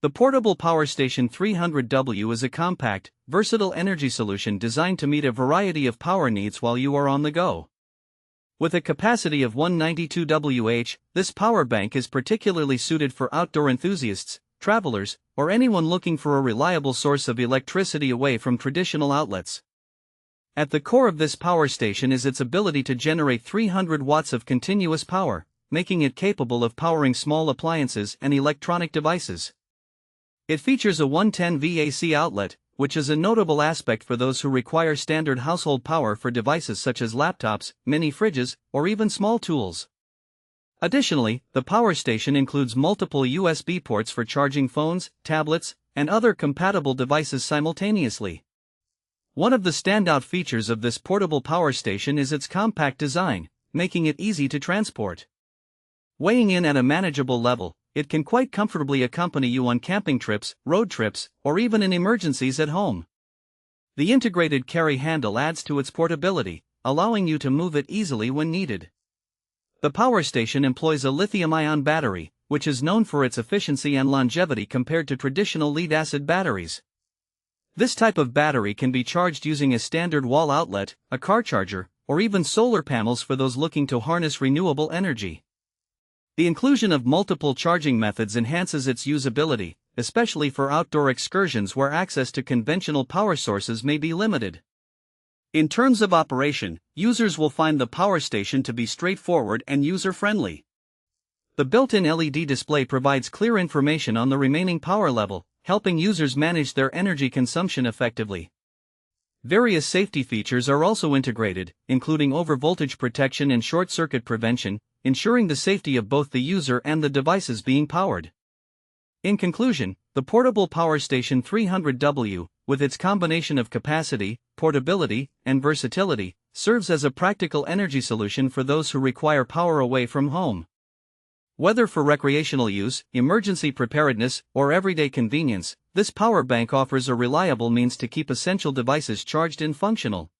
The portable power station 300W is a compact, versatile energy solution designed to meet a variety of power needs while you are on the go. With a capacity of 192 Wh, this power bank is particularly suited for outdoor enthusiasts, travelers, or anyone looking for a reliable source of electricity away from traditional outlets. At the core of this power station is its ability to generate 300 watts of continuous power, making it capable of powering small appliances and electronic devices. It features a 110V AC outlet, which is a notable aspect for those who require standard household power for devices such as laptops, mini fridges, or even small tools. Additionally, the power station includes multiple USB ports for charging phones, tablets, and other compatible devices simultaneously. One of the standout features of this portable power station is its compact design, making it easy to transport. Weighing in at a manageable level, it can quite comfortably accompany you on camping trips, road trips, or even in emergencies at home. The integrated carry handle adds to its portability, allowing you to move it easily when needed. The power station employs a lithium-ion battery, which is known for its efficiency and longevity compared to traditional lead-acid batteries. This type of battery can be charged using a standard wall outlet, a car charger, or even solar panels for those looking to harness renewable energy. The inclusion of multiple charging methods enhances its usability, especially for outdoor excursions where access to conventional power sources may be limited. In terms of operation, users will find the power station to be straightforward and user-friendly. The built-in LED display provides clear information on the remaining power level, helping users manage their energy consumption effectively. Various safety features are also integrated, including overvoltage protection and short-circuit prevention, ensuring the safety of both the user and the devices being powered. In conclusion, the portable power station 300W, with its combination of capacity, portability, and versatility, serves as a practical energy solution for those who require power away from home. Whether for recreational use, emergency preparedness, or everyday convenience, this power bank offers a reliable means to keep essential devices charged and functional.